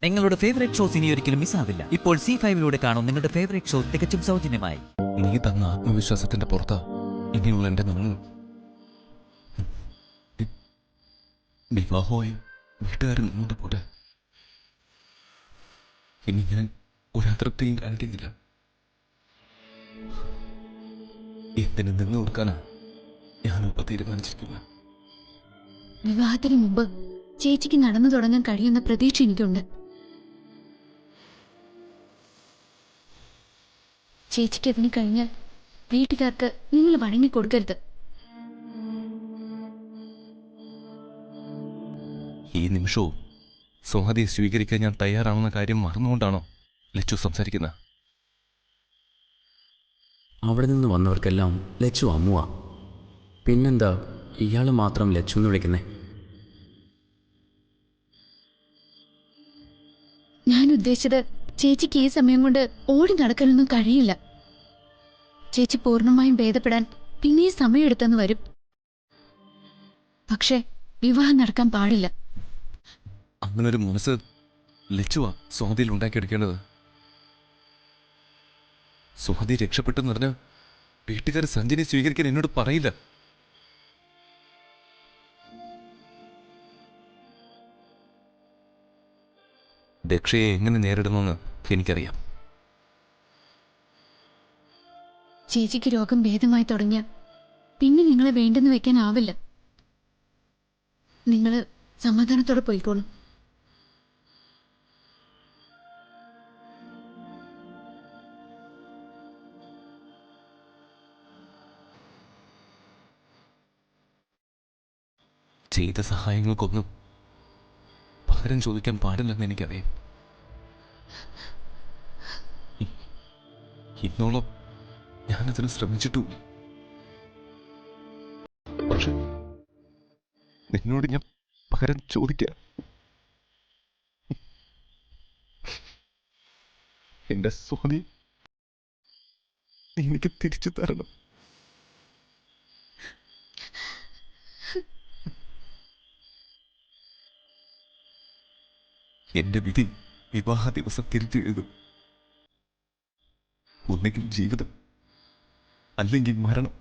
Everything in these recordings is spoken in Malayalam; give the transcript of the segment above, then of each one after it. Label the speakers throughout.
Speaker 1: നിങ്ങളുടെ ഫേവറേറ്റ് ഷോസ് ഇനി ഒരിക്കലും മിസ്സാവില്ല. ഇപ്പോൾ C5 കാണും നിങ്ങളുടെ ഫേവറേറ്റ് ഷോ തികച്ചും സൗജന്യമായി.
Speaker 2: നീ തന്ന ആത്മവിശ്വാസത്തിന്റെ പുറത്താ ഇനിയുള്ള എന്റെ നമ്മൾ വിവാഹമായി വീട്ടുകാരൻ മുന്നോട്ട് പോട്ടെ. ഇനി ഞാൻ ഒരതൃപ്തിയും കാണിക്കുന്നില്ല. എന്തിനു നിന്ന് കൊടുക്കാനാ ഞാനിപ്പോ തീരുമാനിച്ചിരിക്കുന്നത്.
Speaker 3: വിവാഹത്തിന് മുമ്പ് ചേച്ചിക്ക് നടന്നു തുടങ്ങാൻ കഴിയുന്ന പ്രതീക്ഷ എനിക്കുണ്ട്. ചേച്ചിക്ക് അതിന് കഴിഞ്ഞാൽ വീട്ടുകാർക്ക് നിങ്ങൾ വഴങ്ങി കൊടുക്കരുത്.
Speaker 2: ഈ നിമിഷവും സ്വാതിയെ സ്വീകരിക്കാൻ ഞാൻ തയ്യാറാവുന്ന കാര്യം മറന്നുകൊണ്ടാണോ ലച്ചു സംസാരിക്കുന്നത്?
Speaker 4: അവിടെ നിന്ന് വന്നവർക്കെല്ലാം ലച്ചു അമ്മുവാ. പിന്നെന്താ ഇയാൾ മാത്രം ലച്ചു എന്ന് വിളിക്കുന്നേ?
Speaker 3: ഞാൻ ഉദ്ദേശിച്ചത് ചേച്ചിക്ക് ഈ സമയം കൊണ്ട് ഓടി നടക്കാനൊന്നും കഴിയില്ല. ചേച്ചി പൂർണ്ണമായും ഭേദപ്പെടാൻ പിന്നെയും സമയമെടുത്തെന്ന് വരും. പക്ഷേ വിവാഹം നടക്കാൻ പാടില്ല.
Speaker 2: അങ്ങനൊരു മനസ്സ് ലച്ചുവാ സ്വാതിയിൽ ഉണ്ടാക്കിയെടുക്കേണ്ടത്. സ്വാതി രക്ഷപ്പെട്ടെന്ന് പറഞ്ഞ വീട്ടുകാർ സഞ്ജനെ സ്വീകരിക്കാൻ എന്നോട് പറയില്ല. ദക്ഷയെ എങ്ങനെ നേരിടണമെന്ന് എനിക്കറിയാം.
Speaker 3: ചേച്ചിക്ക് രോഗം ഭേദമായി തുടങ്ങിയ പിന്നെ നിങ്ങളെ വേണ്ടെന്ന് വെക്കാനാവില്ല. നിങ്ങൾ സമാധാനത്തോടെ പോയിക്കോളൂ.
Speaker 2: ചെയ്ത സഹായങ്ങൾക്കൊന്നും പകരം ചോദിക്കാൻ പാടില്ലെന്ന് എനിക്കറിയാം. ഇന്നോളം ഞാനതിന് ശ്രമിച്ചിട്ടും. പക്ഷെ നിന്നോട് ഞാൻ പകരം ചോദിക്കാം. എന്റെ സ്വാതി നീ എനിക്ക് തിരിച്ചു തരണം. എന്റെ വിധി വിവാഹ ദിവസം തിരിച്ചു എഴുതും. ഒന്നെങ്കിൽ ജീവിതം, അല്ലെങ്കിൽ മരണം.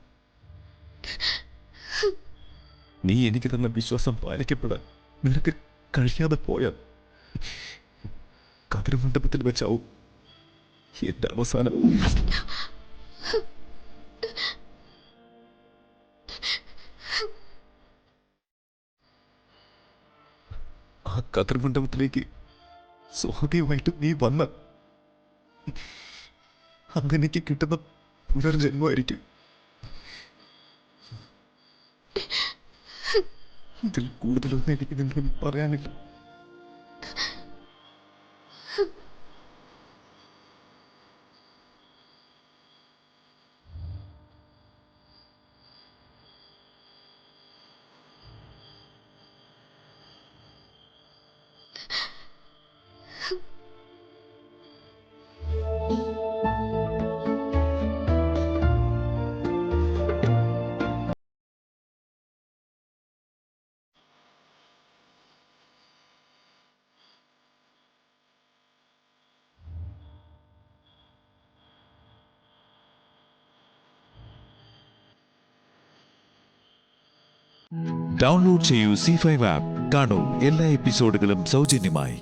Speaker 2: നീ എനിക്ക് തന്ന വിശ്വാസം പാലിക്കപ്പെടാൻ നിനക്ക് കഴിയാതെ പോയാൽ കതിർമണ്ഡപത്തിൽ വെച്ചാവും എന്റെ അവസാനം. ആ കതിർമണ്ഡപത്തിലേക്ക് സ്വാതിയുമായിട്ട് നീ വന്ന അതെനിക്ക് കിട്ടുന്ന പുനർജന്മമായിരിക്കും. ഇതിൽ കൂടുതലൊന്നും എനിക്ക് നിന്നോട് പറയാനില്ല.
Speaker 5: ഡൗൺലോഡ് ചെയ്യൂ C5 ആപ്പ്. കാണൂ എല്ലാ എപ്പിസോഡുകളും സൗജന്യമായി.